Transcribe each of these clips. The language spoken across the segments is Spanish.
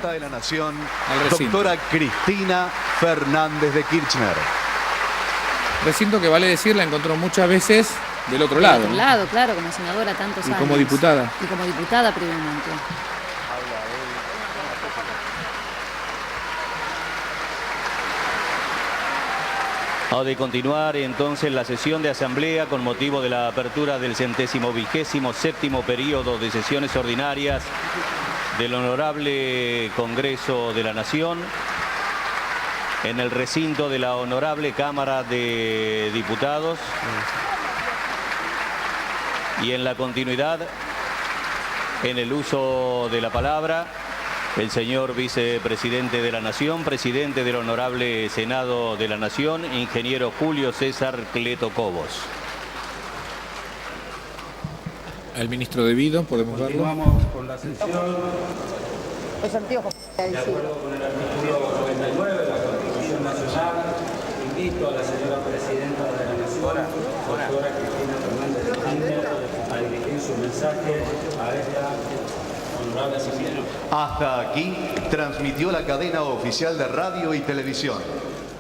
Presidenta de la Nación, doctora Cristina Fernández de Kirchner. Recinto que, vale decir, la encontró muchas veces del otro lado. Del otro lado, claro, como senadora tantos años. Y como diputada. Y como diputada previamente. Ha de continuar entonces la sesión de asamblea con motivo de la apertura del 127º periodo de sesiones ordinarias del Honorable Congreso de la Nación en el recinto de la Honorable Cámara de Diputados. Y en la continuidad, en el uso de la palabra, el señor vicepresidente de la Nación, presidente del Honorable Senado de la Nación, ingeniero Julio César Cleto Cobos. El ministro debido, podemos verlo. Continuamos con la sesión. Los anteojos. De acuerdo con el artículo 99 de la Constitución Nacional, invito a la señora presidenta de la Nación, doctora Cristina Fernández de Kirchner, a dirigir su mensaje a esta honorable asamblea. Hasta aquí transmitió la cadena oficial de radio y televisión.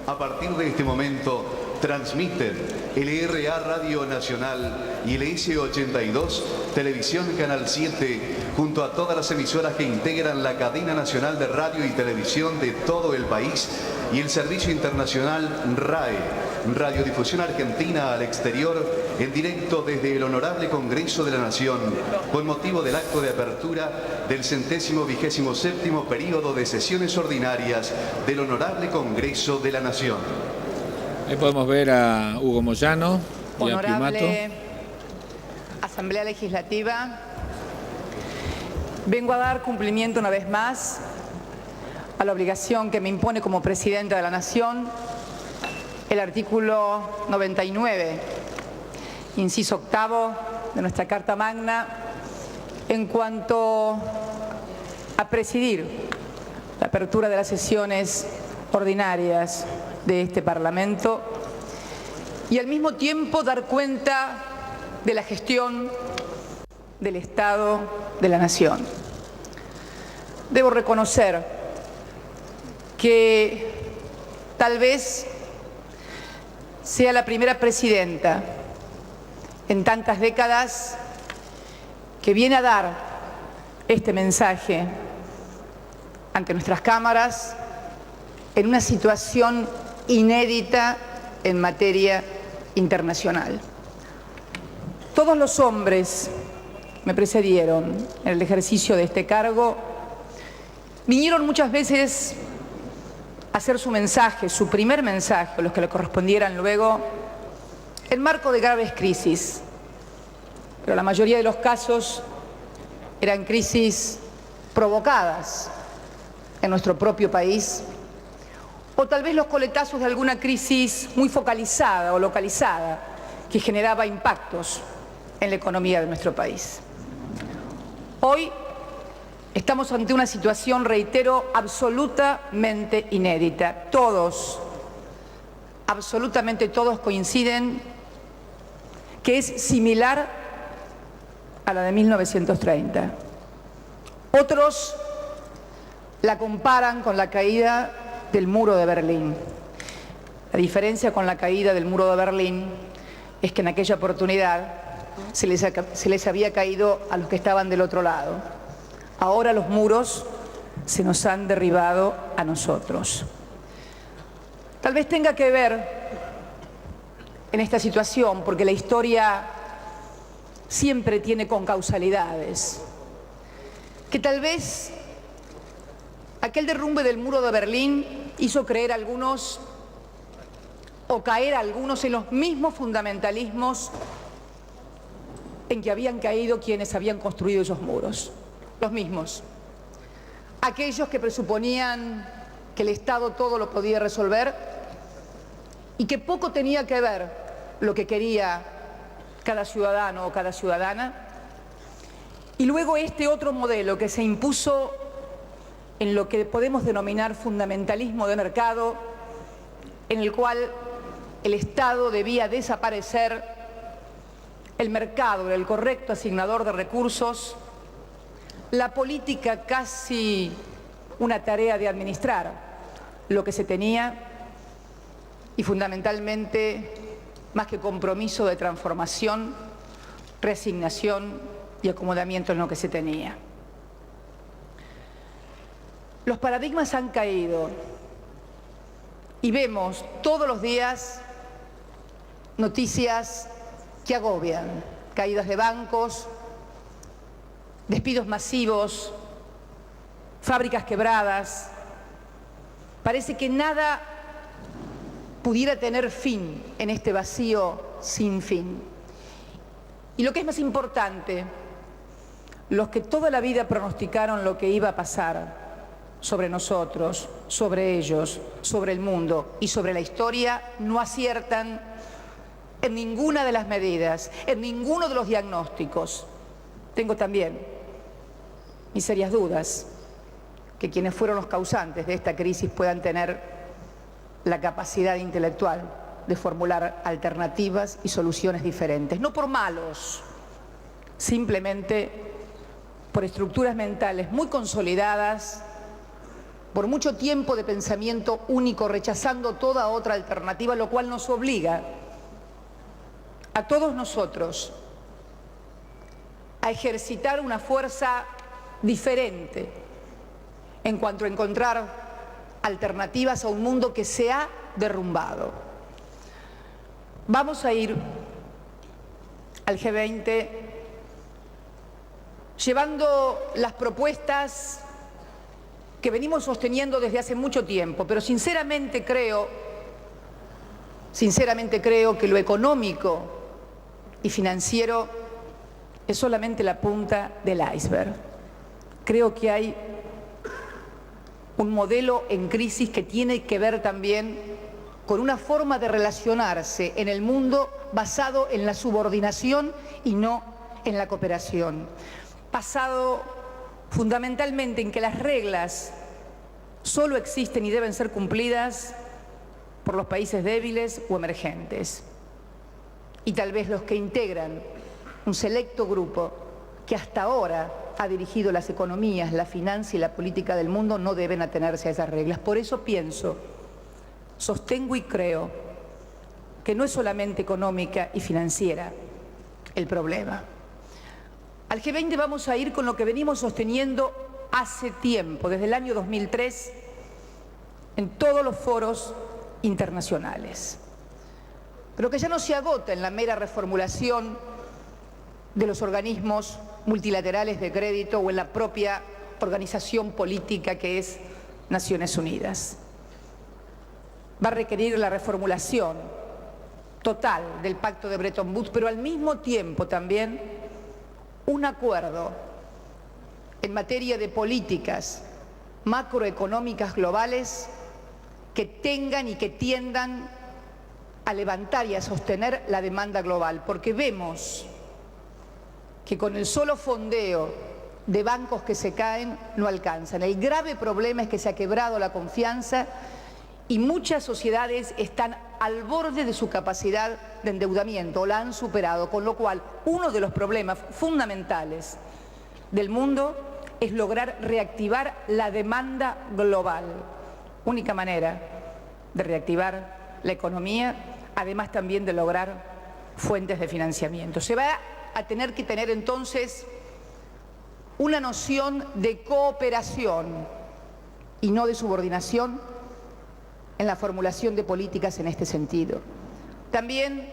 A partir de este momento transmiten el RA Radio Nacional y el S82 Televisión Canal 7 junto a todas las emisoras que integran la cadena nacional de radio y televisión de todo el país y el servicio internacional RAE, Radiodifusión Argentina al exterior, en directo desde el Honorable Congreso de la Nación, con motivo del acto de apertura del 127º periodo de sesiones ordinarias del Honorable Congreso de la Nación. Ahí podemos ver a Hugo Moyano y a Primato. Honorable Asamblea Legislativa, vengo a dar cumplimiento una vez más a la obligación que me impone como Presidenta de la Nación el artículo 99, inciso octavo de nuestra Carta Magna, en cuanto a presidir la apertura de las sesiones ordinarias de este Parlamento y al mismo tiempo dar cuenta de la gestión del Estado de la Nación. Debo reconocer que tal vez sea la primera presidenta en tantas décadas que viene a dar este mensaje ante nuestras cámaras en una situación inédita en materia internacional. Todos los hombres que me precedieron en el ejercicio de este cargo vinieron muchas veces a hacer su mensaje, su primer mensaje, los que le correspondieran luego, en marco de graves crisis. Pero la mayoría de los casos eran crisis provocadas en nuestro propio país, o tal vez los coletazos de alguna crisis muy focalizada o localizada que generaba impactos en la economía de nuestro país. Hoy estamos ante una situación, reitero, absolutamente inédita. Todos, absolutamente todos coinciden que es similar a la de 1930. Otros la comparan con la caída del muro de Berlín. La diferencia con la caída del muro de Berlín es que en aquella oportunidad se les había caído a los que estaban del otro lado. Ahora los muros se nos han derribado a nosotros. Tal vez tenga que ver en esta situación, porque la historia siempre tiene concausalidades, que tal vez aquel derrumbe del muro de Berlín hizo creer a algunos o caer a algunos en los mismos fundamentalismos en que habían caído quienes habían construido esos muros. Los mismos. Aquellos que presuponían que el Estado todo lo podía resolver y que poco tenía que ver lo que quería cada ciudadano o cada ciudadana. Y luego este otro modelo que se impuso en lo que podemos denominar fundamentalismo de mercado, en el cual el Estado debía desaparecer, el mercado era el correcto asignador de recursos, la política casi una tarea de administrar lo que se tenía y fundamentalmente, más que compromiso, de transformación, resignación y acomodamiento en lo que se tenía. Los paradigmas han caído y vemos todos los días noticias que agobian: caídas de bancos, despidos masivos, fábricas quebradas. Parece que nada pudiera tener fin en este vacío sin fin. Y lo que es más importante, los que toda la vida pronosticaron lo que iba a pasar sobre nosotros, sobre ellos, sobre el mundo y sobre la historia, no aciertan en ninguna de las medidas, en ninguno de los diagnósticos. Tengo también mis serias dudas que quienes fueron los causantes de esta crisis puedan tener la capacidad intelectual de formular alternativas y soluciones diferentes. No por malos, simplemente por estructuras mentales muy consolidadas, por mucho tiempo de pensamiento único, rechazando toda otra alternativa, lo cual nos obliga a todos nosotros a ejercitar una fuerza diferente en cuanto a encontrar alternativas a un mundo que se ha derrumbado. Vamos a ir al G20 llevando las propuestas que venimos sosteniendo desde hace mucho tiempo, pero sinceramente creo que lo económico y financiero es solamente la punta del iceberg. Creo que hay un modelo en crisis que tiene que ver también con una forma de relacionarse en el mundo basado en la subordinación y no en la cooperación. Basado fundamentalmente en que las reglas solo existen y deben ser cumplidas por los países débiles o emergentes. Y tal vez los que integran un selecto grupo que hasta ahora ha dirigido las economías, la finanza y la política del mundo no deben atenerse a esas reglas. Por eso pienso, sostengo y creo que no es solamente económica y financiera el problema. Al G20 vamos a ir con lo que venimos sosteniendo hace tiempo, desde el año 2003, en todos los foros internacionales. Pero que ya no se agota en la mera reformulación de los organismos multilaterales de crédito o en la propia organización política que es Naciones Unidas. Va a requerir la reformulación total del Pacto de Bretton Woods, pero al mismo tiempo también un acuerdo en materia de políticas macroeconómicas globales que tengan y que tiendan a levantar y a sostener la demanda global, porque vemos que con el solo fondeo de bancos que se caen no alcanzan. El grave problema es que se ha quebrado la confianza y muchas sociedades están al borde de su capacidad de endeudamiento o la han superado, con lo cual uno de los problemas fundamentales del mundo es lograr reactivar la demanda global. Única manera de reactivar la economía, además también de lograr fuentes de financiamiento. Se va a tener que tener entonces una noción de cooperación y no de subordinación en la formulación de políticas en este sentido. También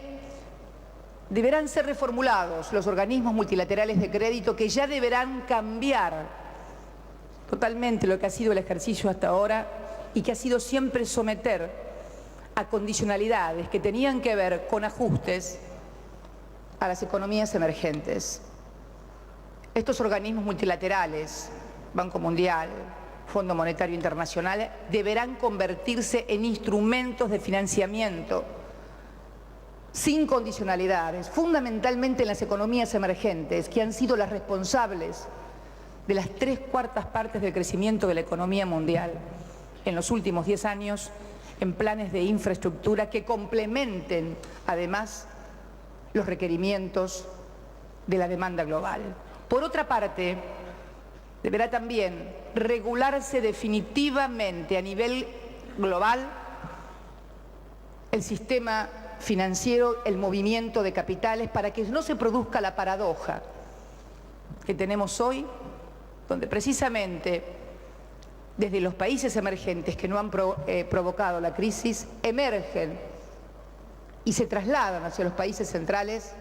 deberán ser reformulados los organismos multilaterales de crédito, que ya deberán cambiar totalmente lo que ha sido el ejercicio hasta ahora y que ha sido siempre someter a condicionalidades que tenían que ver con ajustes a las economías emergentes. Estos organismos multilaterales, Banco Mundial, Fondo Monetario Internacional, deberán convertirse en instrumentos de financiamiento sin condicionalidades, fundamentalmente en las economías emergentes, que han sido las responsables de las 3/4 partes del crecimiento de la economía mundial en los últimos 10 años, en planes de infraestructura que complementen, además, los requerimientos de la demanda global. Por otra parte, deberá también regularse definitivamente a nivel global el sistema financiero, el movimiento de capitales, para que no se produzca la paradoja que tenemos hoy, donde precisamente desde los países emergentes que no han provocado la crisis, emergen y se trasladan hacia los países centrales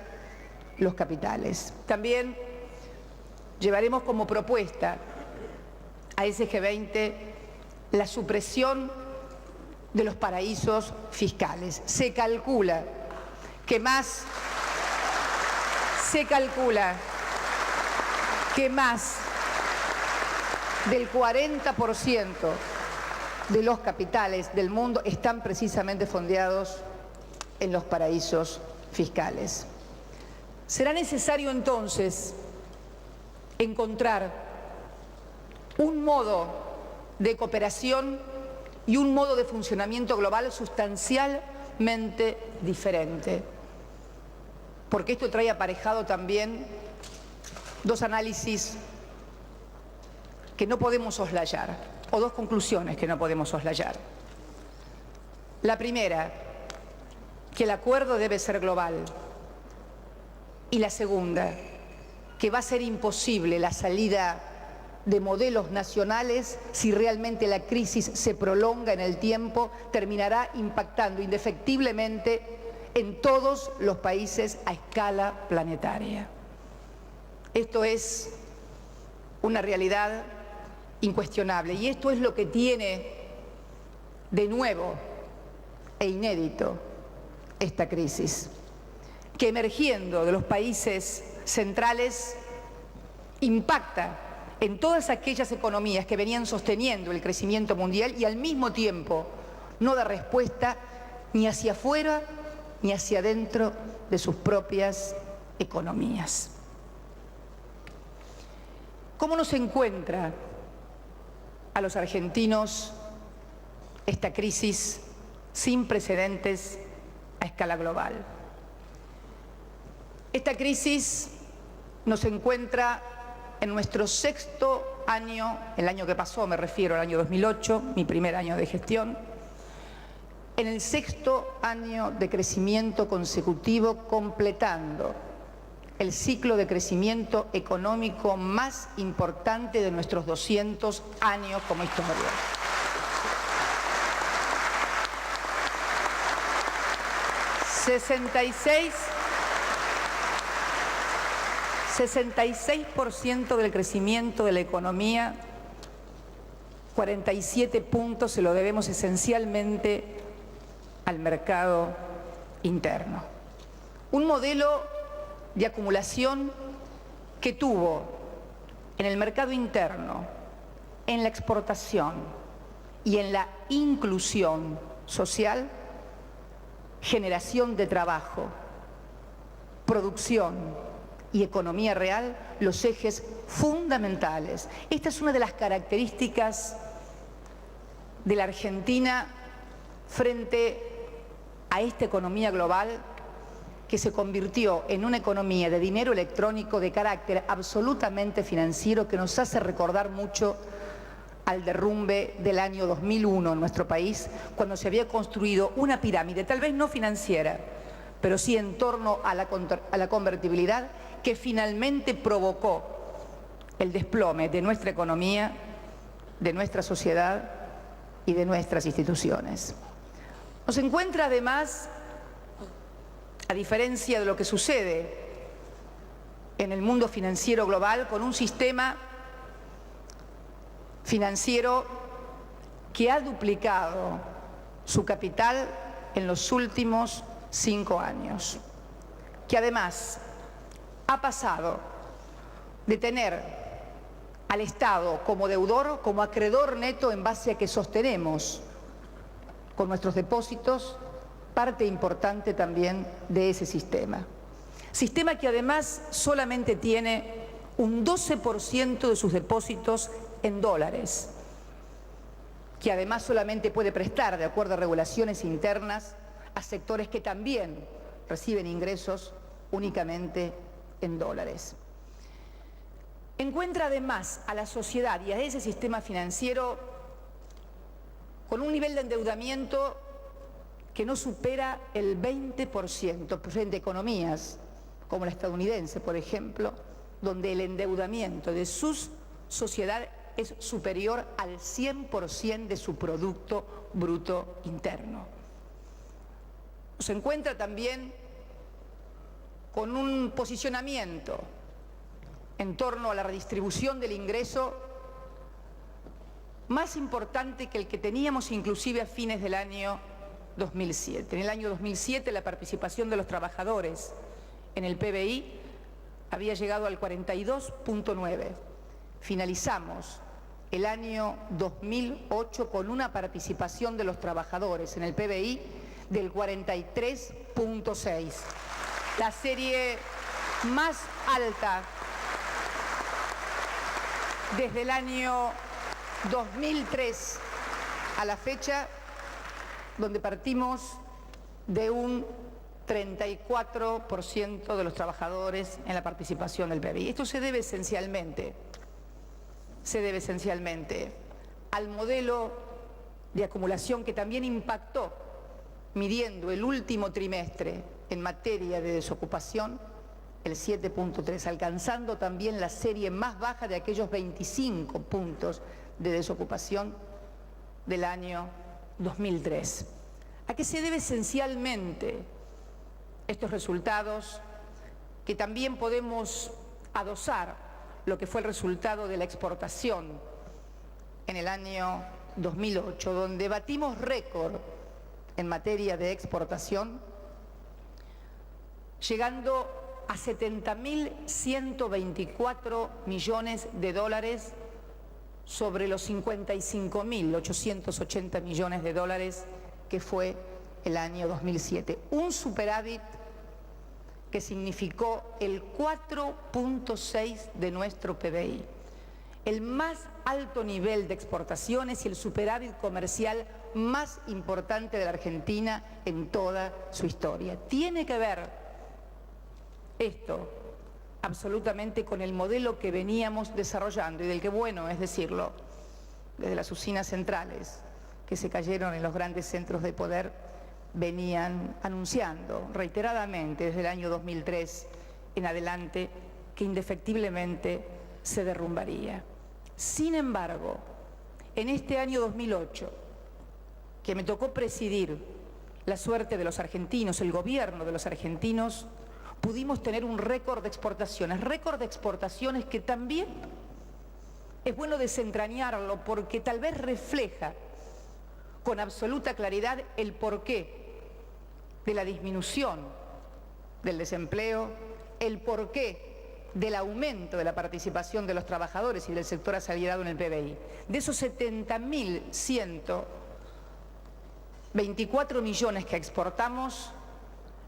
los capitales. También llevaremos como propuesta a ese G20 la supresión de los paraísos fiscales. Se calcula que más del 40% de los capitales del mundo están precisamente fondeados en los paraísos fiscales. Será necesario entonces encontrar un modo de cooperación y un modo de funcionamiento global sustancialmente diferente, porque esto trae aparejado también dos análisis que no podemos soslayar, o dos conclusiones que no podemos soslayar. La primera, que el acuerdo debe ser global, y la segunda, que va a ser imposible la salida de modelos nacionales si realmente la crisis se prolonga en el tiempo, terminará impactando indefectiblemente en todos los países a escala planetaria. Esto es una realidad incuestionable y esto es lo que tiene de nuevo e inédito esta crisis, que emergiendo de los países centrales impacta en todas aquellas economías que venían sosteniendo el crecimiento mundial y al mismo tiempo no da respuesta ni hacia afuera ni hacia adentro de sus propias economías. ¿Cómo nos encuentra a los argentinos esta crisis sin precedentes a escala global? Esta crisis nos encuentra en nuestro sexto año, el año que pasó, me refiero al año 2008, mi primer año de gestión, en el sexto año de crecimiento consecutivo, completando el ciclo de crecimiento económico más importante de nuestros 200 años como historia. ...66% del crecimiento de la economía, 47 puntos se lo debemos esencialmente al mercado interno. Un modelo de acumulación que tuvo en el mercado interno, en la exportación y en la inclusión social, generación de trabajo, producción y economía real, los ejes fundamentales. Esta es una de las características de la Argentina frente a esta economía global que se convirtió en una economía de dinero electrónico de carácter absolutamente financiero, que nos hace recordar mucho al derrumbe del año 2001 en nuestro país, cuando se había construido una pirámide, tal vez no financiera, pero sí en torno a la convertibilidad, que finalmente provocó el desplome de nuestra economía, de nuestra sociedad y de nuestras instituciones. Nos encuentra además, a diferencia de lo que sucede en el mundo financiero global, con un sistema financiero que ha duplicado su capital en los últimos 5 años, que además ha pasado de tener al Estado como deudor, como acreedor neto, en base a que sostenemos con nuestros depósitos parte importante también de ese sistema. Sistema que además solamente tiene un 12% de sus depósitos en dólares, que además solamente puede prestar, de acuerdo a regulaciones internas, a sectores que también reciben ingresos únicamente en dólares. encuentra además a la sociedad y a ese sistema financiero con un nivel de endeudamiento que no supera el 20%, frente a economías como la estadounidense, por ejemplo, donde el endeudamiento de sus sociedades es superior al 100% de su Producto Bruto Interno. Se encuentra también con un posicionamiento en torno a la redistribución del ingreso más importante que el que teníamos inclusive a fines del año 2007. En el año 2007 la participación de los trabajadores en el PBI había llegado al 42.9. Finalizamos el año 2008 con una participación de los trabajadores en el PBI del 43.6. La serie más alta desde el año 2003 a la fecha, donde partimos de un 34% de los trabajadores en la participación del PBI. Esto se debe esencialmente al modelo de acumulación que también impactó, midiendo el último trimestre en materia de desocupación, el 7.3, alcanzando también la serie más baja de aquellos 25 puntos de desocupación del año 2003. ¿A qué se debe esencialmente estos resultados? Que también podemos adosar lo que fue el resultado de la exportación en el año 2008, donde batimos récord en materia de exportación, llegando a 70.124 millones de dólares sobre los 55.880 millones de dólares que fue el año 2007. Un superávit que significó el 4.6 de nuestro PBI, el más alto nivel de exportaciones y el superávit comercial más importante de la Argentina en toda su historia. Tiene que ver esto absolutamente con el modelo que veníamos desarrollando y del que, bueno, es decirlo, desde las usinas centrales que se cayeron en los grandes centros de poder, venían anunciando reiteradamente desde el año 2003 en adelante que indefectiblemente se derrumbaría. Sin embargo, en este año 2008, que me tocó presidir la suerte de los argentinos, el gobierno de los argentinos, pudimos tener un récord de exportaciones que también es bueno desentrañarlo porque tal vez refleja con absoluta claridad el porqué de la disminución del desempleo, el porqué del aumento de la participación de los trabajadores y del sector asalariado en el PBI. De esos 70.124 millones que exportamos,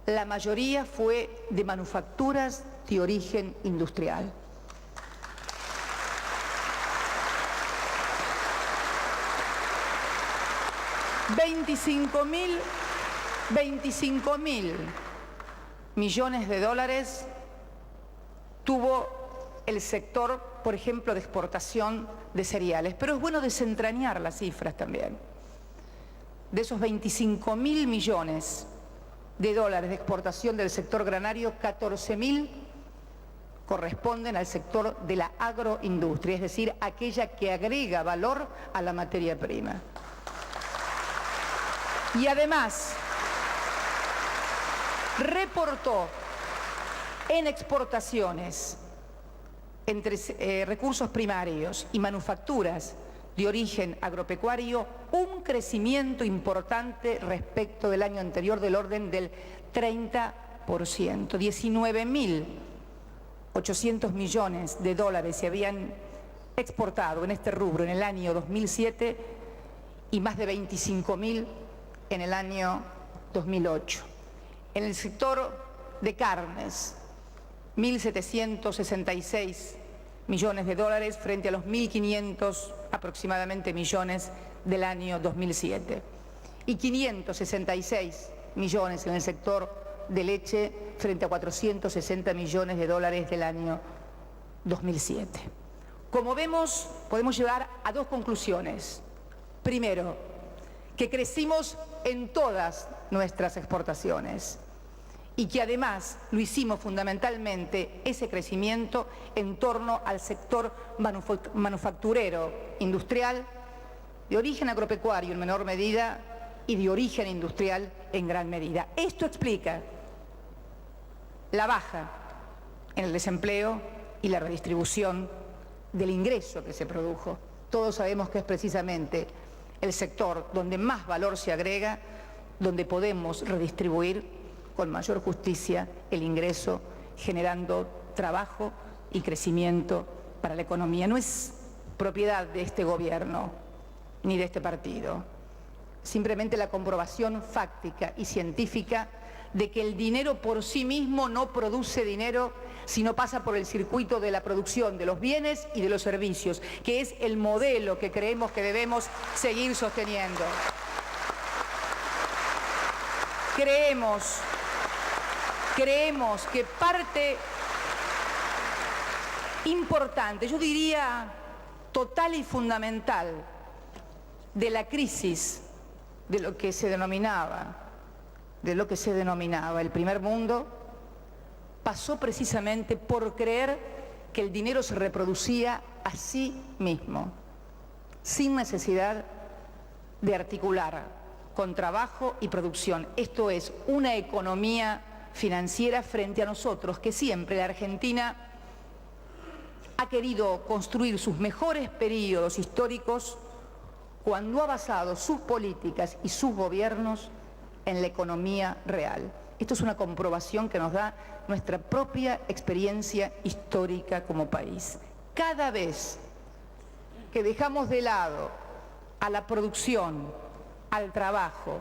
la mayoría fue de manufacturas de origen industrial. $25.000 millones de dólares tuvo el sector, por ejemplo, de exportación de cereales. Pero es bueno desentrañar las cifras también. De esos 25.000 millones de dólares de exportación del sector granario, 14.000 corresponden al sector de la agroindustria, es decir, aquella que agrega valor a la materia prima. Y además reportó en exportaciones entre recursos primarios y manufacturas de origen agropecuario un crecimiento importante respecto del año anterior del orden del 30%. 19.800 millones de dólares se habían exportado en este rubro en el año 2007 y más de 25.000 en el año 2008. En el sector de carnes, 1.766 millones de dólares frente a los 1.500 aproximadamente millones del año 2007 y 566 millones en el sector de leche frente a 460 millones de dólares del año 2007. Como vemos, podemos llegar a dos conclusiones. Primero, que crecimos en todas nuestras exportaciones y que además lo hicimos fundamentalmente ese crecimiento en torno al sector manufacturero, industrial, de origen agropecuario en menor medida y de origen industrial en gran medida. Esto explica la baja en el desempleo y la redistribución del ingreso que se produjo. Todos sabemos que es precisamente el sector donde más valor se agrega, donde podemos redistribuir con mayor justicia el ingreso, generando trabajo y crecimiento para la economía. No es propiedad de este gobierno ni de este partido, simplemente la comprobación fáctica y científica de que el dinero por sí mismo no produce dinero, sino pasa por el circuito de la producción de los bienes y de los servicios, que es el modelo que creemos que debemos seguir sosteniendo. Creemos que parte importante, yo diría total y fundamental, de la crisis de lo que se denominaba el primer mundo, pasó precisamente por creer que el dinero se reproducía a sí mismo, sin necesidad de articular con trabajo y producción. Esto es una economía financiera frente a nosotros, que siempre la Argentina ha querido construir sus mejores periodos históricos cuando ha basado sus políticas y sus gobiernos en la economía real. Esto es una comprobación que nos da nuestra propia experiencia histórica como país. Cada vez que dejamos de lado a la producción, al trabajo,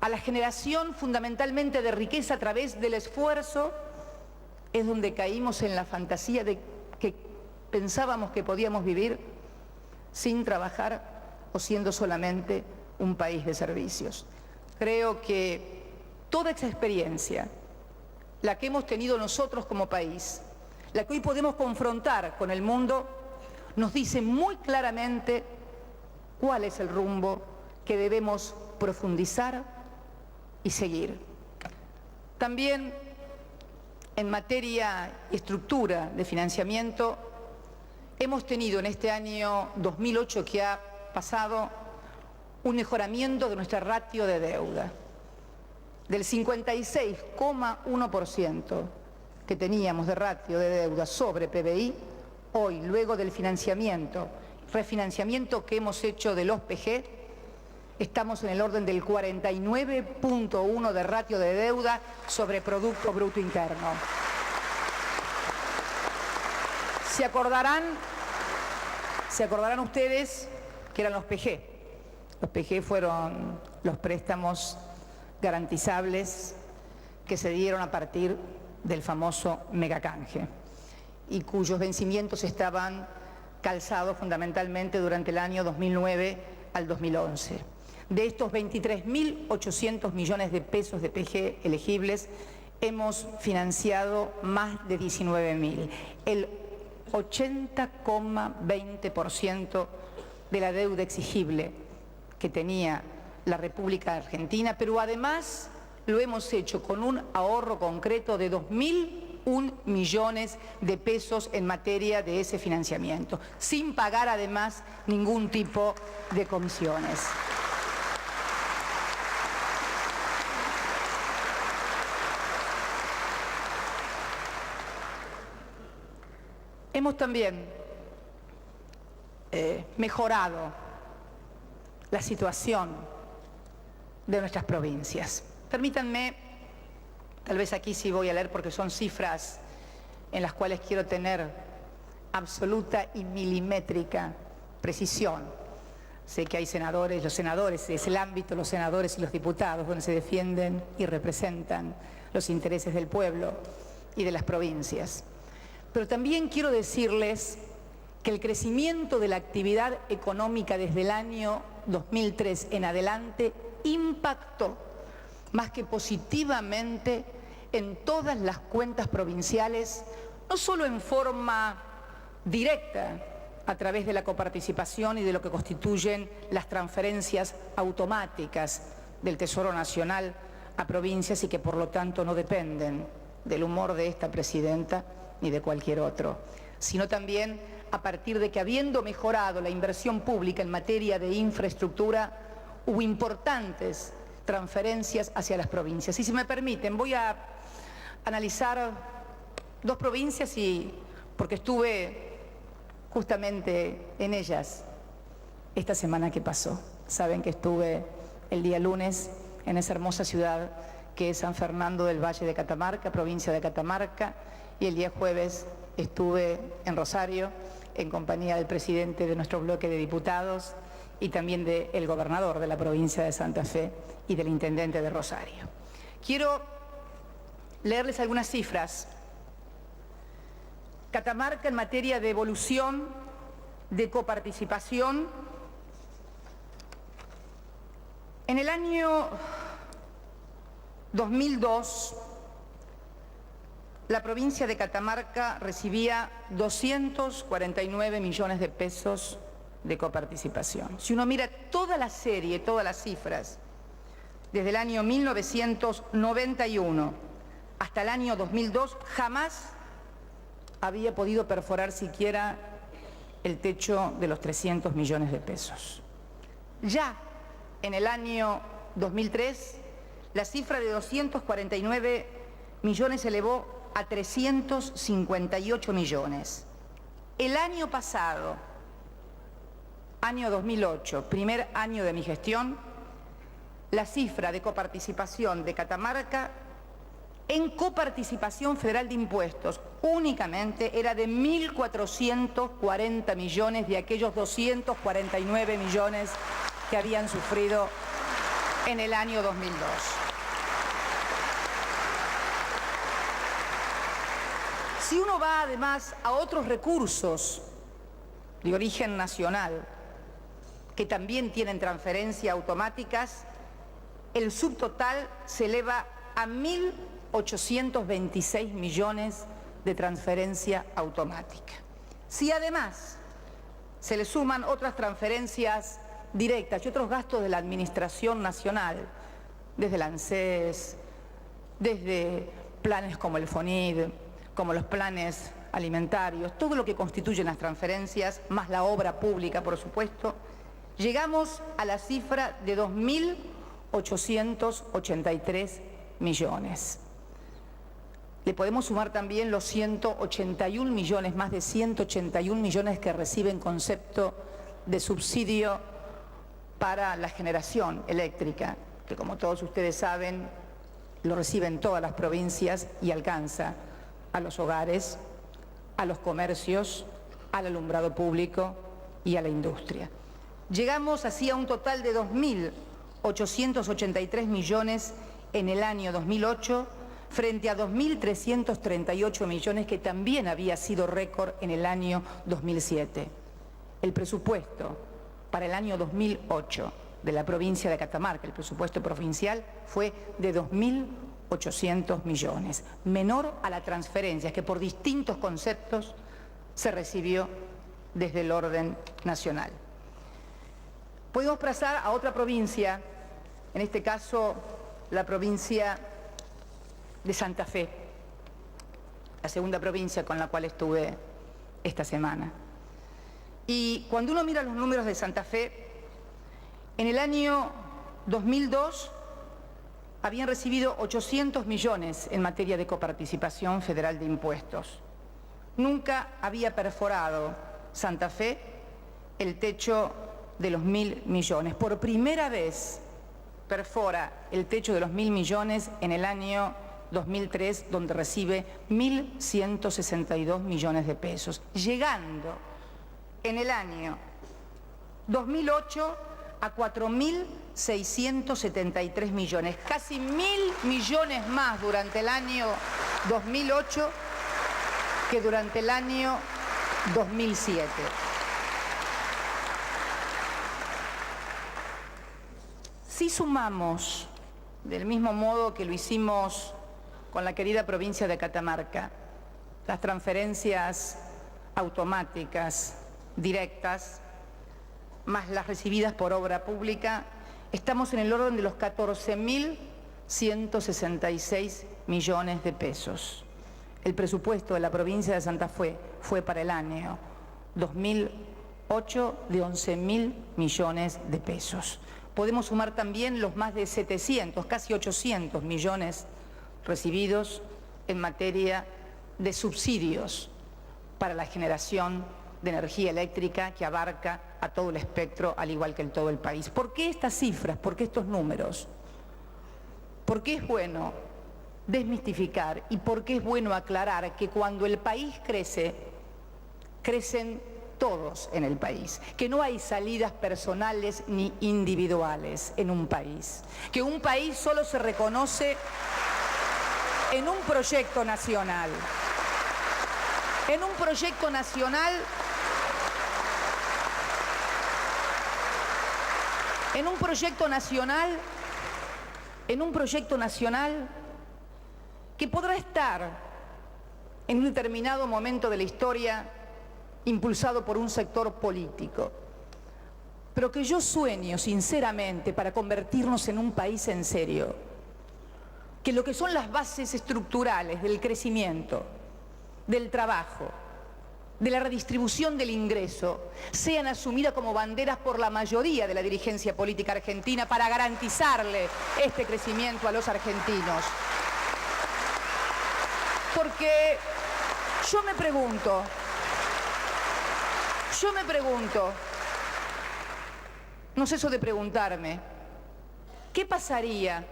a la generación fundamentalmente de riqueza a través del esfuerzo, es donde caímos en la fantasía de que pensábamos que podíamos vivir sin trabajar o siendo solamente un país de servicios. Creo que toda esa experiencia, la que hemos tenido nosotros como país, la que hoy podemos confrontar con el mundo, nos dice muy claramente cuál es el rumbo que debemos profundizar y seguir. También en materia y estructura de financiamiento, hemos tenido en este año 2008 que ha pasado un mejoramiento de nuestra ratio de deuda. Del 56,1% que teníamos de ratio de deuda sobre PBI, hoy, luego del refinanciamiento que hemos hecho de los PG, estamos en el orden del 49,1% de ratio de deuda sobre Producto Bruto Interno. Se acordarán ustedes que eran los PG. Los PG fueron los préstamos garantizables que se dieron a partir del famoso megacanje y cuyos vencimientos estaban calzados fundamentalmente durante el año 2009 al 2011. De estos 23.800 millones de pesos de PG elegibles, hemos financiado más de 19.000, el 80,20% de la deuda exigible que tenía la República Argentina, pero además lo hemos hecho con un ahorro concreto de 2.001 millones de pesos en materia de ese financiamiento, sin pagar además ningún tipo de comisiones. Hemos también mejorado la situación de nuestras provincias. Permítanme, tal vez aquí sí voy a leer porque son cifras en las cuales quiero tener absoluta y milimétrica precisión. Sé que hay senadores, los senadores, es el ámbito, los senadores y los diputados, donde se defienden y representan los intereses del pueblo y de las provincias. Pero también quiero decirles que el crecimiento de la actividad económica desde el año 2003 en adelante impactó más que positivamente en todas las cuentas provinciales no solo en forma directa, a través de la coparticipación y de lo que constituyen las transferencias automáticas del Tesoro Nacional a provincias y que por lo tanto no dependen del humor de esta presidenta ni de cualquier otro, sino también a partir de que, habiendo mejorado la inversión pública en materia de infraestructura, hubo importantes transferencias hacia las provincias. Y si me permiten, voy a analizar dos provincias porque estuve justamente en ellas esta semana que pasó. Saben que estuve el día lunes en esa hermosa ciudad que es San Fernando del Valle de Catamarca, provincia de Catamarca, y el día jueves estuve en Rosario en compañía del presidente de nuestro bloque de diputados y también del gobernador de la provincia de Santa Fe y del intendente de Rosario. Quiero leerles algunas cifras. Catamarca, en materia de evolución de coparticipación, en el año 2002, la provincia de Catamarca recibía 249 millones de pesos de coparticipación. Si uno mira toda la serie, todas las cifras, desde el año 1991 hasta el año 2002, jamás había podido perforar siquiera el techo de los 300 millones de pesos. Ya en el año 2003, la cifra de 249 millones se elevó a 358 millones. El año pasado, año 2008, primer año de mi gestión, la cifra de coparticipación de Catamarca en coparticipación federal de impuestos únicamente era de 1.440 millones de aquellos 249 millones que habían sufrido en el año 2002. Si uno va además a otros recursos de origen nacional que también tienen transferencias automáticas, el subtotal se eleva a 1.826 millones de transferencia automática. Si además se le suman otras transferencias directas y otros gastos de la Administración Nacional, desde el ANSES, desde planes como el FONID, como los planes alimentarios, todo lo que constituyen las transferencias, más la obra pública, por supuesto, llegamos a la cifra de 2.883 millones. Le podemos sumar también los 181 millones, más de 181 millones que reciben concepto de subsidio para la generación eléctrica, que como todos ustedes saben, lo reciben todas las provincias y alcanza a los hogares, a los comercios, al alumbrado público y a la industria. Llegamos así a un total de 2.883 millones en el año 2008, frente a 2.338 millones que también había sido récord en el año 2007. El presupuesto para el año 2008 de la provincia de Catamarca, el presupuesto provincial, fue de 2.800 millones, menor a la transferencia que por distintos conceptos se recibió desde el orden nacional. Podemos pasar a otra provincia, en este caso la provincia de Santa Fe, la segunda provincia con la cual estuve esta semana. Y cuando uno mira los números de Santa Fe, en el año 2002 habían recibido 800 millones en materia de coparticipación federal de impuestos. Nunca había perforado Santa Fe el techo de los 1.000 millones. Por primera vez perfora el techo de los 1.000 millones en el año 2003, donde recibe 1.162 millones de pesos, llegando en el año 2008 a 4.673 millones, casi 1.000 millones más durante el año 2008 que durante el año 2007. Si sumamos, del mismo modo que lo hicimos con la querida provincia de Catamarca, las transferencias automáticas directas, más las recibidas por obra pública, estamos en el orden de los 14.166 millones de pesos. El presupuesto de la provincia de Santa Fe fue para el año 2008 de 11.000 millones de pesos. Podemos sumar también los más de 700, casi 800 millones recibidos en materia de subsidios para la generación de energía eléctrica que abarca a todo el espectro, al igual que en todo el país. ¿Por qué estas cifras? ¿Por qué estos números? ¿Por qué es bueno desmistificar y por qué es bueno aclarar que cuando el país crece, crecen todos en el país, que no hay salidas personales ni individuales en un país, que un país solo se reconoce en un proyecto nacional, en un proyecto nacional, en un proyecto nacional que podrá estar en un determinado momento de la historia impulsado por un sector político, pero que yo sueño sinceramente para convertirnos en un país en serio, que lo que son las bases estructurales del crecimiento, del trabajo, de la redistribución del ingreso, sean asumidas como banderas por la mayoría de la dirigencia política argentina para garantizarle este crecimiento a los argentinos. Porque yo me pregunto, no ceso de preguntarme, ¿qué pasaría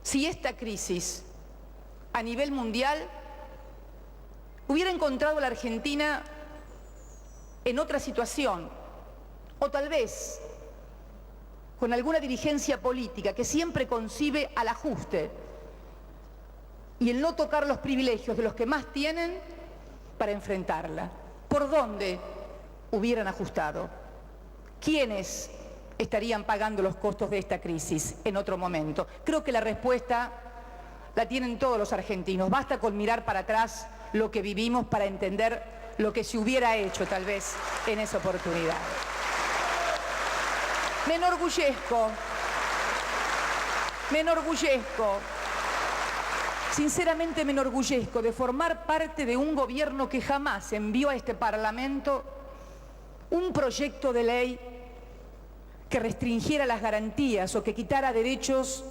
si esta crisis a nivel mundial hubiera encontrado a la Argentina en otra situación? O tal vez con alguna dirigencia política que siempre concibe al ajuste y el no tocar los privilegios de los que más tienen para enfrentarla. ¿Por dónde hubieran ajustado? ¿Quiénes estarían pagando los costos de esta crisis en otro momento? Creo que la respuesta la tienen todos los argentinos. Basta con mirar para atrás lo que vivimos para entender lo que se hubiera hecho tal vez en esa oportunidad. Me enorgullezco, sinceramente me enorgullezco de formar parte de un gobierno que jamás envió a este Parlamento un proyecto de ley que restringiera las garantías o que quitara derechos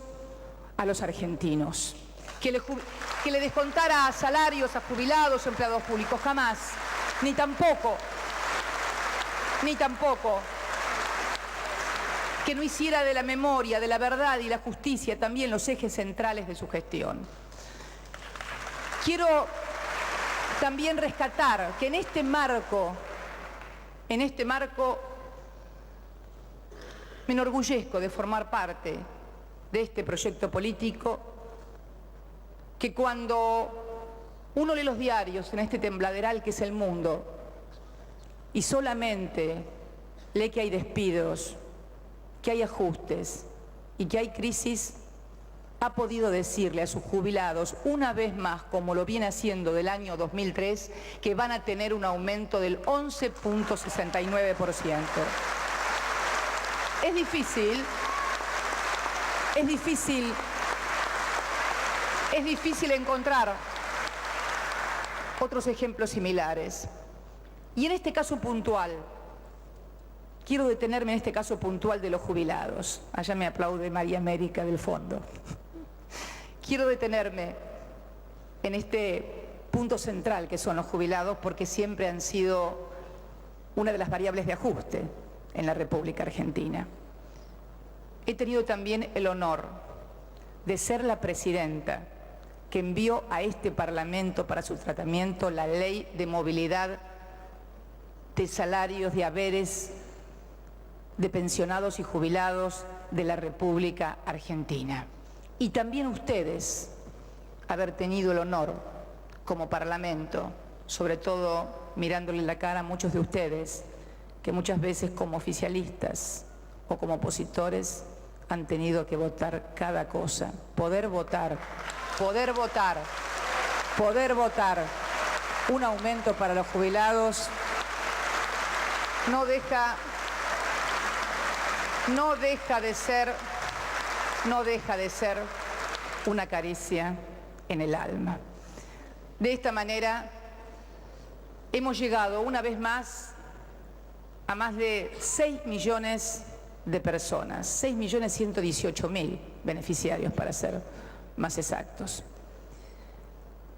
a los argentinos, que le descontara salarios a jubilados o empleados públicos, jamás, ni tampoco que no hiciera de la memoria, de la verdad y la justicia también los ejes centrales de su gestión. Quiero también rescatar que en este marco me enorgullezco de formar parte de este proyecto político que cuando uno lee los diarios en este tembladeral que es el mundo y solamente lee que hay despidos, que hay ajustes y que hay crisis, ha podido decirle a sus jubilados una vez más, como lo viene haciendo del año 2003, que van a tener un aumento del 11.69%. Es difícil encontrar otros ejemplos similares. Y en este caso puntual, quiero detenerme en este caso puntual de los jubilados. Allá me aplaude María América del fondo. Quiero detenerme en este punto central que son los jubilados porque siempre han sido una de las variables de ajuste en la República Argentina. He tenido también el honor de ser la presidenta que envió a este Parlamento para su tratamiento la ley de movilidad de salarios, de haberes, de pensionados y jubilados de la República Argentina. Y también ustedes haber tenido el honor como Parlamento, sobre todo mirándole la cara a muchos de ustedes, que muchas veces como oficialistas o como opositores han tenido que votar cada cosa, poder votar un aumento para los jubilados, no deja de ser una caricia en el alma. De esta manera hemos llegado una vez más a más de 6 millones de personas, 6.118.000 beneficiarios para ser más exactos,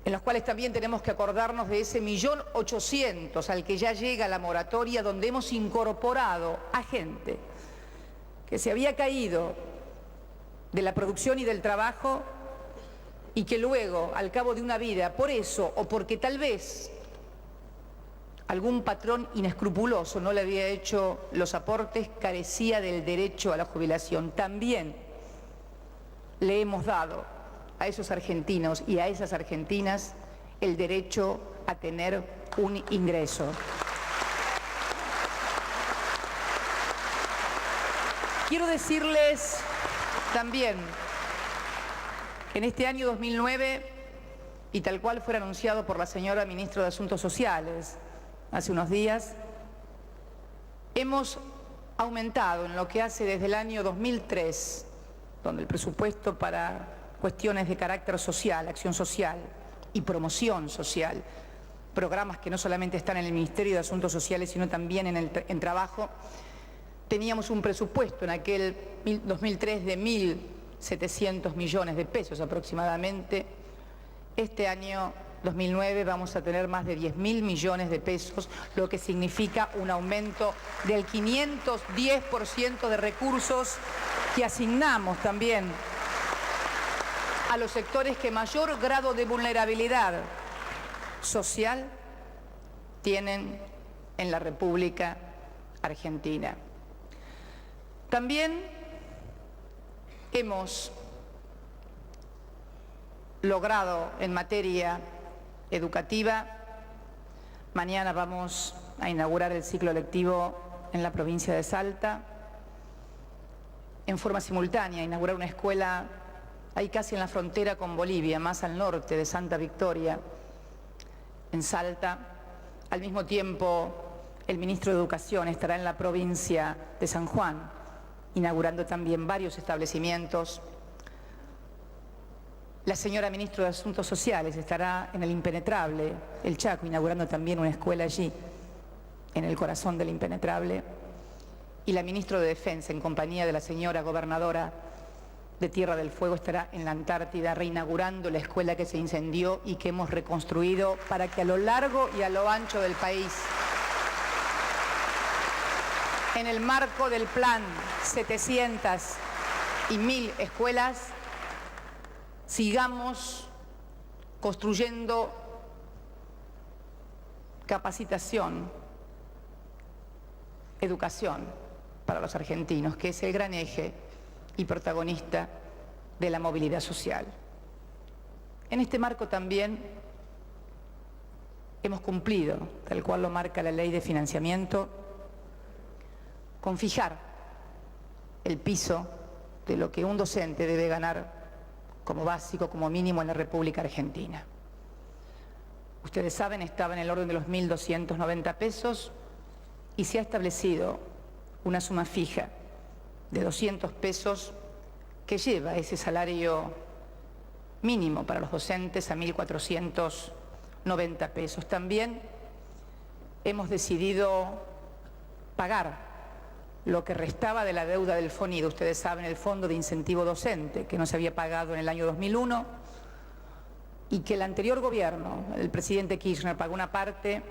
en los cuales también tenemos que acordarnos de ese 1.800.000 al que ya llega la moratoria, donde hemos incorporado a gente que se había caído de la producción y del trabajo y que luego, al cabo de una vida, por eso o porque tal vez algún patrón inescrupuloso no le había hecho los aportes, carecía del derecho a la jubilación. También le hemos dado a esos argentinos y a esas argentinas el derecho a tener un ingreso. Quiero decirles también que en este año 2009, y tal cual fue anunciado por la señora ministra de Asuntos Sociales hace unos días, hemos aumentado en lo que hace desde el año 2003, donde el presupuesto para cuestiones de carácter social, acción social y promoción social, programas que no solamente están en el Ministerio de Asuntos Sociales, sino también en Trabajo, teníamos un presupuesto en aquel 2003 de 1.700 millones de pesos aproximadamente. Este año 2009 vamos a tener más de 10.000 millones de pesos, lo que significa un aumento del 510% de recursos que asignamos también a los sectores que mayor grado de vulnerabilidad social tienen en la República Argentina. También hemos logrado en materia educativa, mañana vamos a inaugurar el ciclo lectivo en la provincia de Salta, en forma simultánea, inaugurar una escuela ahí casi en la frontera con Bolivia, más al norte de Santa Victoria, en Salta. Al mismo tiempo, el ministro de Educación estará en la provincia de San Juan, inaugurando también varios establecimientos. La señora ministra de Asuntos Sociales estará en el Impenetrable, el Chaco, inaugurando también una escuela allí, en el corazón del Impenetrable. Y la ministra de Defensa, en compañía de la señora gobernadora de Tierra del Fuego, estará en la Antártida reinaugurando la escuela que se incendió y que hemos reconstruido para que a lo largo y a lo ancho del país, en el marco del plan 700 y 1.000 escuelas, sigamos construyendo capacitación, educación para los argentinos, que es el gran eje y protagonista de la movilidad social. En este marco también hemos cumplido, tal cual lo marca la ley de financiamiento, con fijar el piso de lo que un docente debe ganar como básico, como mínimo en la República Argentina. Ustedes saben, estaba en el orden de los 1.290 pesos y se ha establecido una suma fija de 200 pesos que lleva ese salario mínimo para los docentes a 1.490 pesos. También hemos decidido pagar lo que restaba de la deuda del FONIDO. Ustedes saben, el Fondo de Incentivo Docente, que no se había pagado en el año 2001 y que el anterior gobierno, el presidente Kirchner, pagó una parte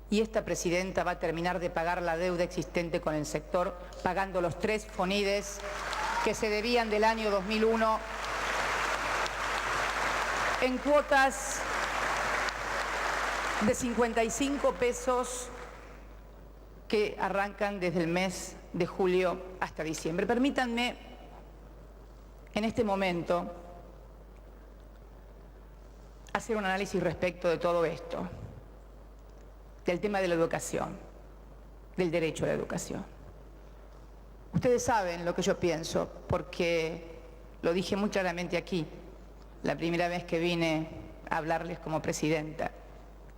y esta presidenta va a terminar de pagar la deuda existente con el sector, pagando los 3 FONIDES que se debían del año 2001 en cuotas de 55 pesos que arrancan desde el mes de julio hasta diciembre. Permítanme en este momento hacer un análisis respecto de todo esto, del tema de la educación, del derecho a la educación. Ustedes saben lo que yo pienso, porque lo dije muy claramente aquí, la primera vez que vine a hablarles como presidenta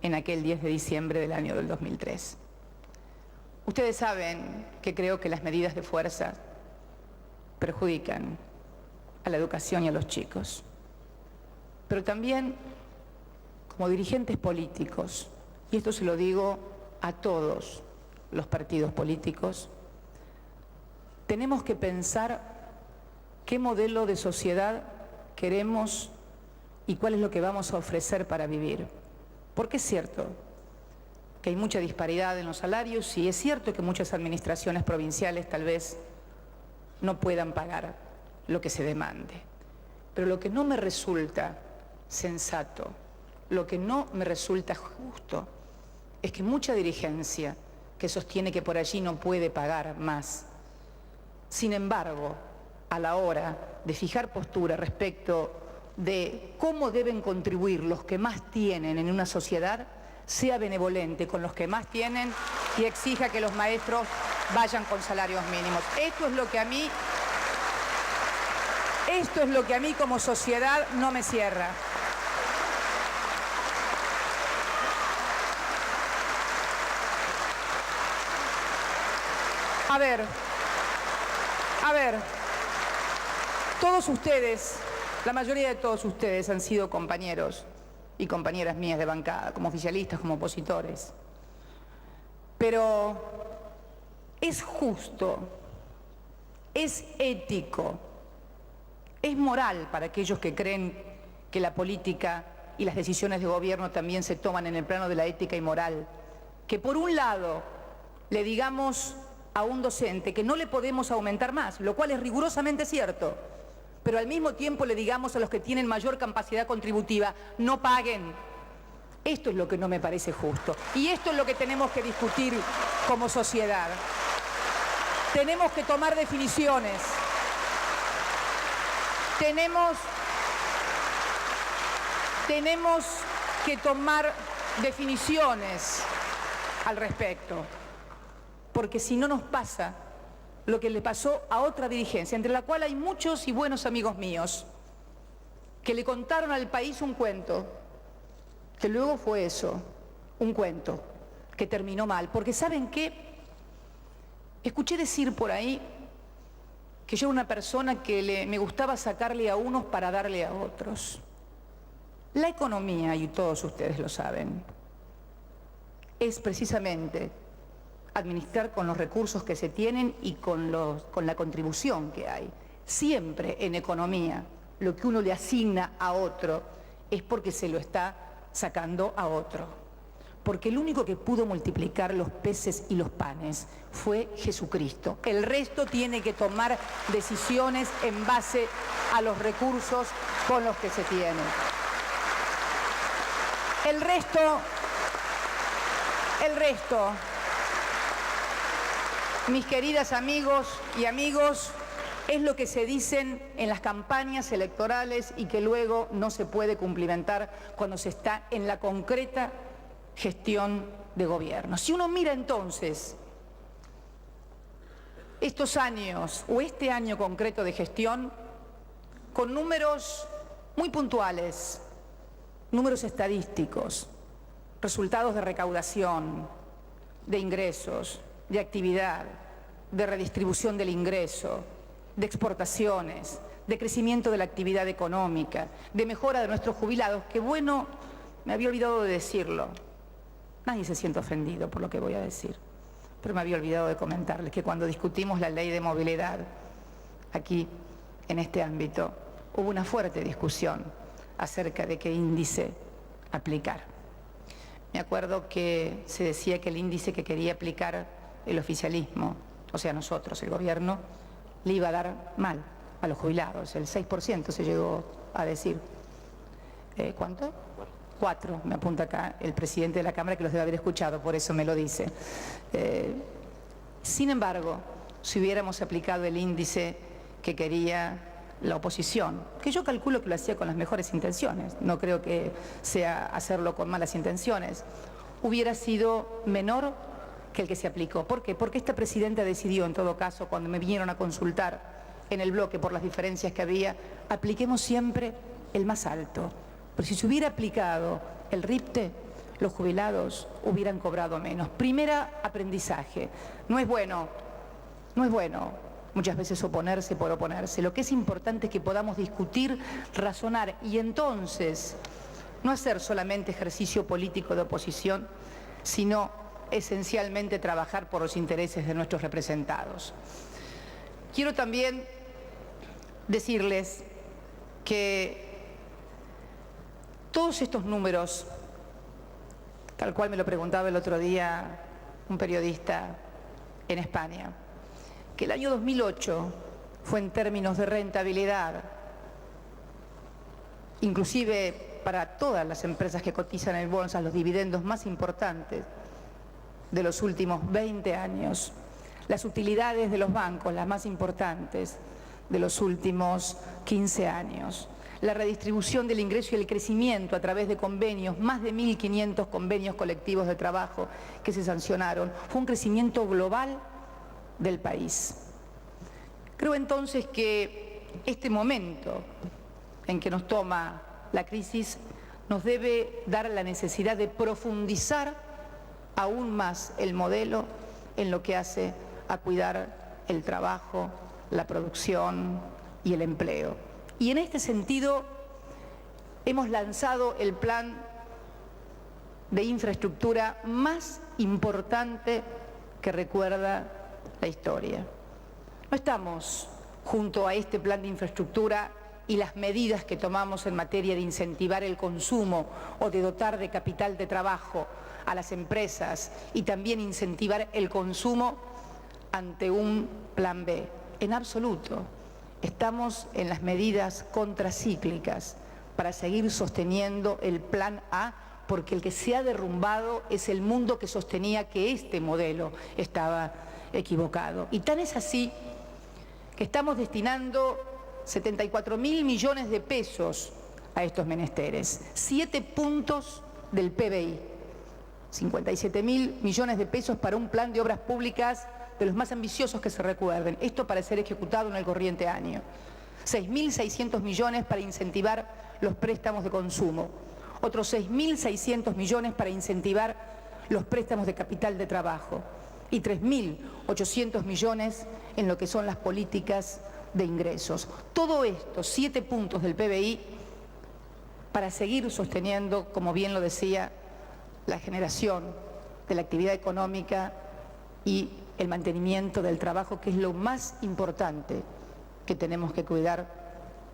en aquel 10 de diciembre del año del 2003. Ustedes saben que creo que las medidas de fuerza perjudican a la educación y a los chicos. Pero también, como dirigentes políticos, y esto se lo digo a todos los partidos políticos, tenemos que pensar qué modelo de sociedad queremos y cuál es lo que vamos a ofrecer para vivir. Porque es cierto que hay mucha disparidad en los salarios y es cierto que muchas administraciones provinciales tal vez no puedan pagar lo que se demande. Pero lo que no me resulta sensato, lo que no me resulta justo, es que mucha dirigencia que sostiene que por allí no puede pagar más, sin embargo, a la hora de fijar postura respecto de cómo deben contribuir los que más tienen en una sociedad, sea benevolente con los que más tienen y exija que los maestros vayan con salarios mínimos. Esto es lo que a mí como sociedad no me cierra. A ver, todos ustedes, la mayoría de todos ustedes han sido compañeros y compañeras mías de bancada, como oficialistas, como opositores. Pero es justo, es ético, es moral para aquellos que creen que la política y las decisiones de gobierno también se toman en el plano de la ética y moral, que por un lado le digamos a un docente que no le podemos aumentar más, lo cual es rigurosamente cierto, pero al mismo tiempo le digamos a los que tienen mayor capacidad contributiva, no paguen. Esto es lo que no me parece justo. Y esto es lo que tenemos que discutir como sociedad. Tenemos que tomar definiciones. Tenemos que tomar definiciones al respecto. Porque si no nos pasa lo que le pasó a otra dirigencia, entre la cual hay muchos y buenos amigos míos, que le contaron al país un cuento, que luego fue eso, un cuento, que terminó mal. Porque ¿saben qué? Escuché decir por ahí que yo era una persona que me gustaba sacarle a unos para darle a otros. La economía, y todos ustedes lo saben, es precisamente administrar con los recursos que se tienen y con la contribución que hay. Siempre en economía lo que uno le asigna a otro es porque se lo está sacando a otro. Porque el único que pudo multiplicar los peces y los panes fue Jesucristo. El resto tiene que tomar decisiones en base a los recursos con los que se tienen. El resto, mis queridas amigos y amigos, es lo que se dicen en las campañas electorales y que luego no se puede cumplimentar cuando se está en la concreta gestión de gobierno. Si uno mira entonces estos años o este año concreto de gestión con números muy puntuales, números estadísticos, resultados de recaudación, de ingresos, de actividad, de redistribución del ingreso, de exportaciones, de crecimiento de la actividad económica, de mejora de nuestros jubilados, que bueno, me había olvidado de decirlo. Nadie se siente ofendido por lo que voy a decir, pero me había olvidado de comentarles que cuando discutimos la ley de movilidad, aquí, en este ámbito, hubo una fuerte discusión acerca de qué índice aplicar. Me acuerdo que se decía que el índice que quería aplicar el oficialismo, o sea nosotros, el gobierno, le iba a dar mal a los jubilados. El 6% se llegó a decir. ¿Cuánto? 4, me apunta acá el presidente de la Cámara, que los debe haber escuchado, por eso me lo dice. Sin embargo, si hubiéramos aplicado el índice que quería la oposición, que yo calculo que lo hacía con las mejores intenciones, no creo que sea hacerlo con malas intenciones, hubiera sido menor que el que se aplicó. ¿Por qué? Porque esta presidenta decidió, en todo caso, cuando me vinieron a consultar en el bloque por las diferencias que había, apliquemos siempre el más alto. Pero si se hubiera aplicado el RIPTE, los jubilados hubieran cobrado menos. Primera, aprendizaje. No es bueno muchas veces oponerse por oponerse. Lo que es importante es que podamos discutir, razonar y entonces no hacer solamente ejercicio político de oposición, sino esencialmente trabajar por los intereses de nuestros representados. Quiero también decirles que todos estos números, tal cual me lo preguntaba el otro día un periodista en España, que el año 2008 fue en términos de rentabilidad, inclusive para todas las empresas que cotizan en bolsa, los dividendos más importantes de los últimos 20 años, las utilidades de los bancos, las más importantes de los últimos 15 años, la redistribución del ingreso y el crecimiento a través de convenios, más de 1.500 convenios colectivos de trabajo que se sancionaron, fue un crecimiento global del país. Creo entonces que este momento en que nos toma la crisis nos debe dar la necesidad de profundizar aún más el modelo en lo que hace a cuidar el trabajo, la producción y el empleo. Y en este sentido hemos lanzado el plan de infraestructura más importante que recuerda la historia. No estamos junto a este plan de infraestructura y las medidas que tomamos en materia de incentivar el consumo o de dotar de capital de trabajo a las empresas y también incentivar el consumo ante un plan B. En absoluto. Estamos en las medidas contracíclicas para seguir sosteniendo el plan A, porque el que se ha derrumbado es el mundo que sostenía que este modelo estaba equivocado. Y tan es así que estamos destinando 74.000 millones de pesos a estos menesteres, 7 puntos del PBI, 57.000 millones de pesos para un plan de obras públicas de los más ambiciosos que se recuerden, esto para ser ejecutado en el corriente año, 6.600 millones para incentivar los préstamos de consumo, otros 6.600 millones para incentivar los préstamos de capital de trabajo y 3.800 millones en lo que son las políticas de ingresos. Todo esto, 7 puntos del PBI, para seguir sosteniendo, como bien lo decía, la generación de la actividad económica y el mantenimiento del trabajo, que es lo más importante que tenemos que cuidar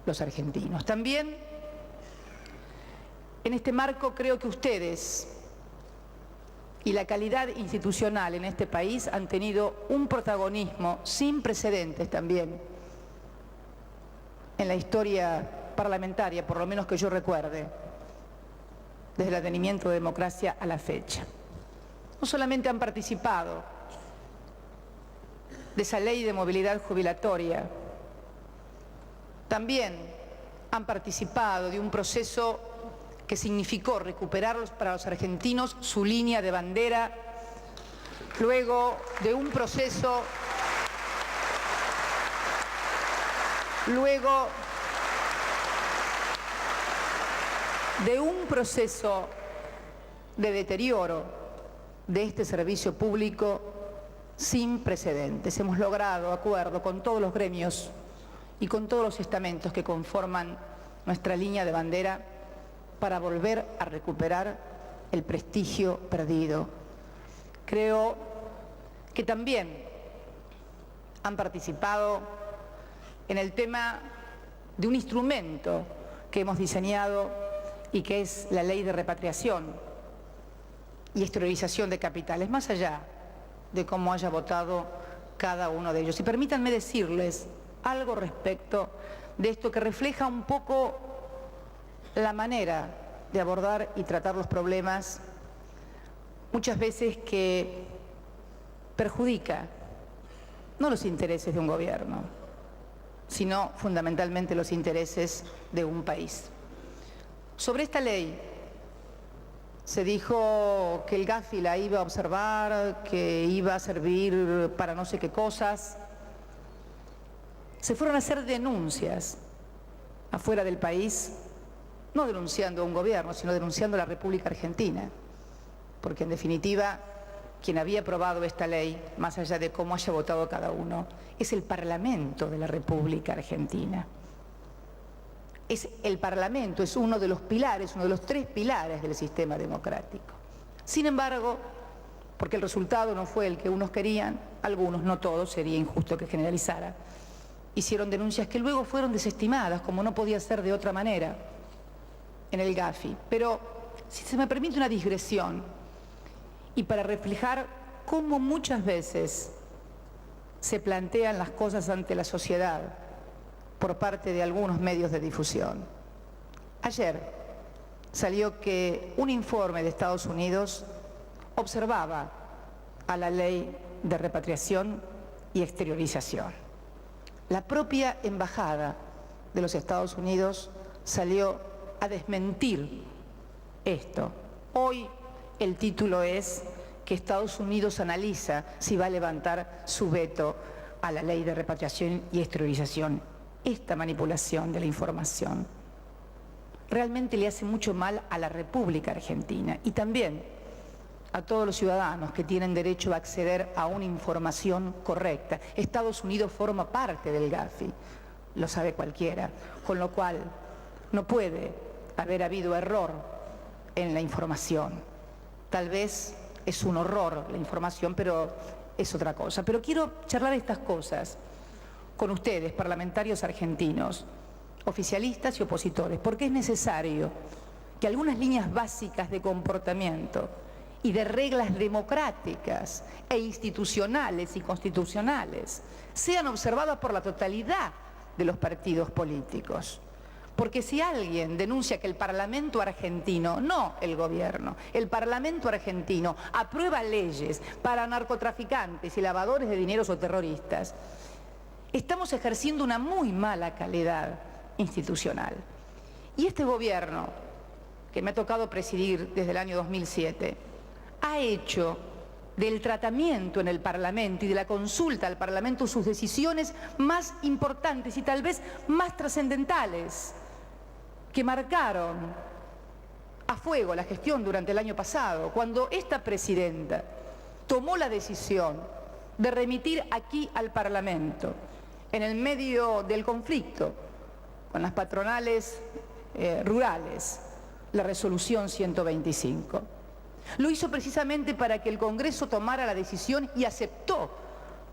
los argentinos. También, en este marco, creo que ustedes y la calidad institucional en este país han tenido un protagonismo sin precedentes también en la historia parlamentaria, por lo menos que yo recuerde, desde el advenimiento de democracia a la fecha. No solamente han participado de esa ley de movilidad jubilatoria, también han participado de un proceso que significó recuperar para los argentinos su línea de bandera, luego de un proceso de deterioro de este servicio público sin precedentes. Hemos logrado acuerdo con todos los gremios y con todos los estamentos que conforman nuestra línea de bandera para volver a recuperar el prestigio perdido. Creo que también han participado en el tema de un instrumento que hemos diseñado y que es la ley de repatriación y exteriorización de capitales, más allá de cómo haya votado cada uno de ellos. Y permítanme decirles algo respecto de esto que refleja un poco la manera de abordar y tratar los problemas, muchas veces que perjudica no los intereses de un gobierno, sino fundamentalmente los intereses de un país. Sobre esta ley se dijo que el GAFI la iba a observar, que iba a servir para no sé qué cosas. Se fueron a hacer denuncias afuera del país, no denunciando a un gobierno, sino denunciando a la República Argentina. porque en definitiva quien había aprobado esta ley, más allá de cómo haya votado cada uno, es el Parlamento de la República Argentina. Es el Parlamento, es uno de los pilares, uno de los 3 pilares del sistema democrático. Sin embargo, porque el resultado no fue el que unos querían, algunos, no todos, sería injusto que generalizara, hicieron denuncias que luego fueron desestimadas, como no podía ser de otra manera, en el GAFI. Pero, si se me permite una digresión, y para reflejar cómo muchas veces se plantean las cosas ante la sociedad por parte de algunos medios de difusión. Ayer salió que un informe de Estados Unidos observaba a la ley de repatriación y exteriorización. La propia embajada de los Estados Unidos salió a desmentir esto. Hoy el título es que Estados Unidos analiza si va a levantar su veto a la ley de repatriación y exteriorización. Esta manipulación de la información realmente le hace mucho mal a la República Argentina y también a todos los ciudadanos que tienen derecho a acceder a una información correcta. Estados Unidos forma parte del GAFI, lo sabe cualquiera, con lo cual no puede haber habido error en la información. Tal vez es un horror la información, pero es otra cosa. Pero quiero charlar estas cosas con ustedes, parlamentarios argentinos, oficialistas y opositores, porque es necesario que algunas líneas básicas de comportamiento y de reglas democráticas e institucionales y constitucionales sean observadas por la totalidad de los partidos políticos. Porque si alguien denuncia que el Parlamento argentino, no el gobierno, el Parlamento argentino aprueba leyes para narcotraficantes y lavadores de dineros o terroristas, estamos ejerciendo una muy mala calidad institucional. Y este gobierno, que me ha tocado presidir desde el año 2007, ha hecho del tratamiento en el Parlamento y de la consulta al Parlamento sus decisiones más importantes y tal vez más trascendentales, que marcaron a fuego la gestión durante el año pasado, cuando esta presidenta tomó la decisión de remitir aquí al Parlamento, en el medio del conflicto con las patronales rurales, la resolución 125. Lo hizo precisamente para que el Congreso tomara la decisión y aceptó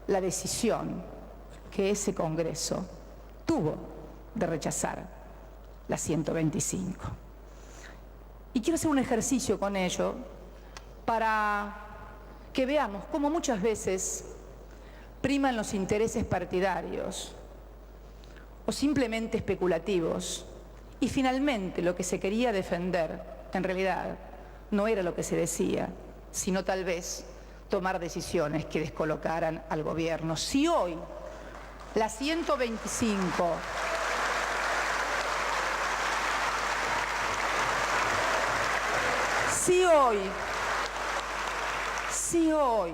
la decisión que ese Congreso tuvo de rechazar la 125. Y quiero hacer un ejercicio con ello para que veamos cómo muchas veces priman los intereses partidarios o simplemente especulativos y finalmente lo que se quería defender en realidad no era lo que se decía, sino tal vez tomar decisiones que descolocaran al gobierno. Si hoy la 125 Si hoy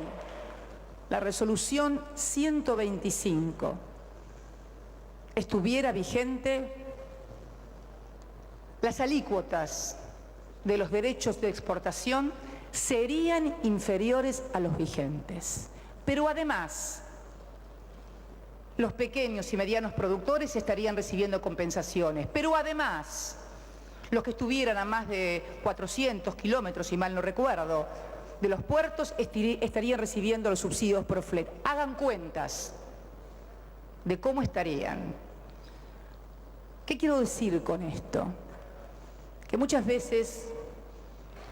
la resolución 125 estuviera vigente, las alícuotas de los derechos de exportación serían inferiores a los vigentes. Pero además, los pequeños y medianos productores estarían recibiendo compensaciones. Pero además, los que estuvieran a más de 400 kilómetros, si mal no recuerdo, de los puertos estarían recibiendo los subsidios por flete. Hagan cuentas de cómo estarían. ¿Qué quiero decir con esto? Que muchas veces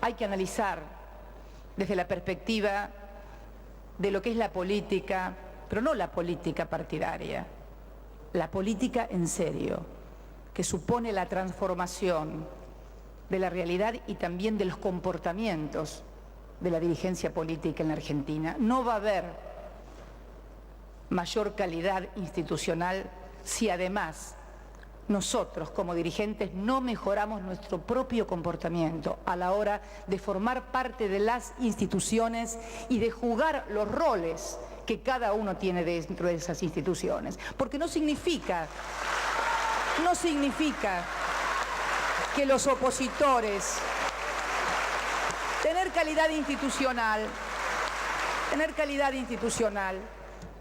hay que analizar desde la perspectiva de lo que es la política, pero no la política partidaria, la política en serio, que supone la transformación de la realidad y también de los comportamientos de la dirigencia política en la Argentina. No va a haber mayor calidad institucional si además nosotros como dirigentes no mejoramos nuestro propio comportamiento a la hora de formar parte de las instituciones y de jugar los roles que cada uno tiene dentro de esas instituciones. Porque no significa que los opositores Tener calidad institucional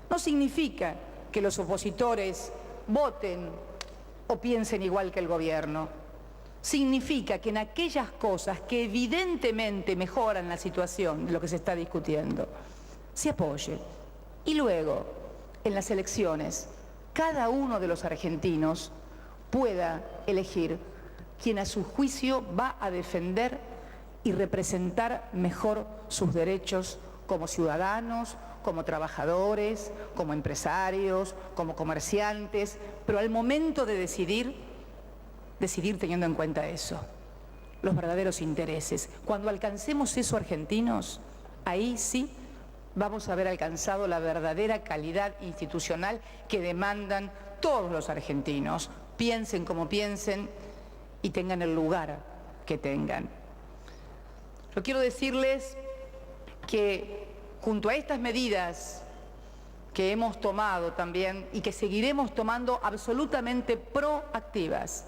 no significa que los opositores voten o piensen igual que el gobierno. Significa que en aquellas cosas que evidentemente mejoran la situación de lo que se está discutiendo, se apoye. Y luego, en las elecciones, cada uno de los argentinos pueda elegir quien a su juicio va a defender y representar mejor sus derechos como ciudadanos, como trabajadores, como empresarios, como comerciantes, pero al momento de decidir teniendo en cuenta eso, los verdaderos intereses. Cuando alcancemos eso, argentinos, ahí sí vamos a haber alcanzado la verdadera calidad institucional que demandan todos los argentinos, piensen como piensen y tengan el lugar que tengan. Yo quiero decirles que junto a estas medidas que hemos tomado también y que seguiremos tomando absolutamente proactivas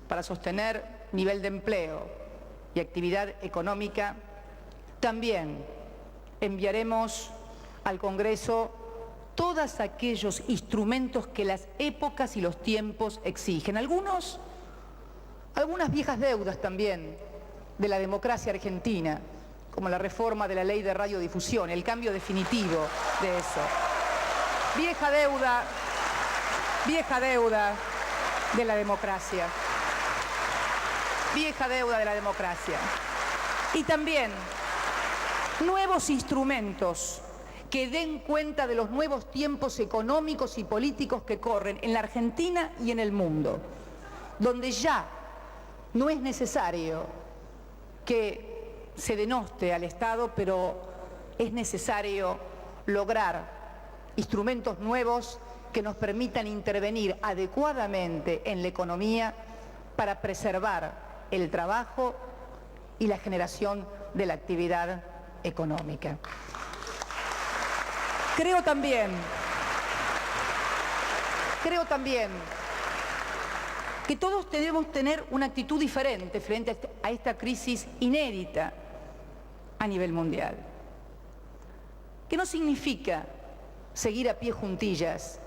para sostener nivel de empleo y actividad económica, también enviaremos al Congreso todos aquellos instrumentos que las épocas y los tiempos exigen. Algunas viejas deudas también de la democracia argentina, como la reforma de la ley de radiodifusión, el cambio definitivo de eso. Vieja deuda de la democracia. Vieja deuda de la democracia. Y también nuevos instrumentos que den cuenta de los nuevos tiempos económicos y políticos que corren en la Argentina y en el mundo, donde ya no es necesario que se denoste al Estado, pero es necesario lograr instrumentos nuevos que nos permitan intervenir adecuadamente en la economía para preservar el trabajo y la generación de la actividad económica. Creo también que todos debemos tener una actitud diferente frente a esta crisis inédita a nivel mundial, que no significa seguir a pie juntillas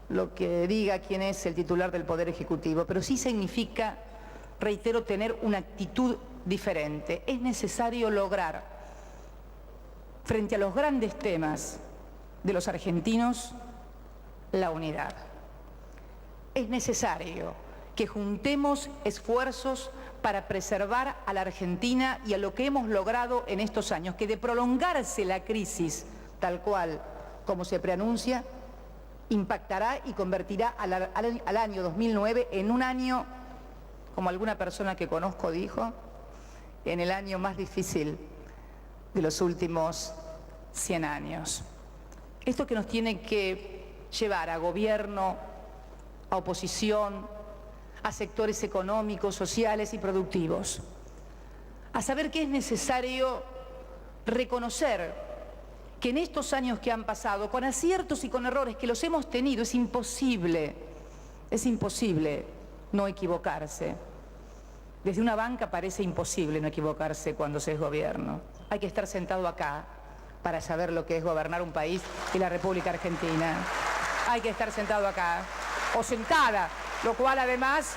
lo que diga quien es el titular del Poder Ejecutivo, pero sí significa, reitero, tener una actitud diferente. Es necesario lograr, frente a los grandes temas de los argentinos, la unidad. Es necesario que juntemos esfuerzos para preservar a la Argentina y a lo que hemos logrado en estos años, que de prolongarse la crisis tal cual como se preanuncia, impactará y convertirá al año 2009 en un año, como alguna persona que conozco dijo, en el año más difícil de los últimos 100 años. Esto que nos tiene que llevar a gobierno, a oposición, a sectores económicos, sociales y productivos, a saber que es necesario reconocer que en estos años que han pasado, con aciertos y con errores que los hemos tenido, es imposible no equivocarse. Desde una banca parece imposible no equivocarse cuando se es gobierno. Hay que estar sentado acá para saber lo que es gobernar un país y la República Argentina. Hay que estar sentado acá, o sentada, lo cual además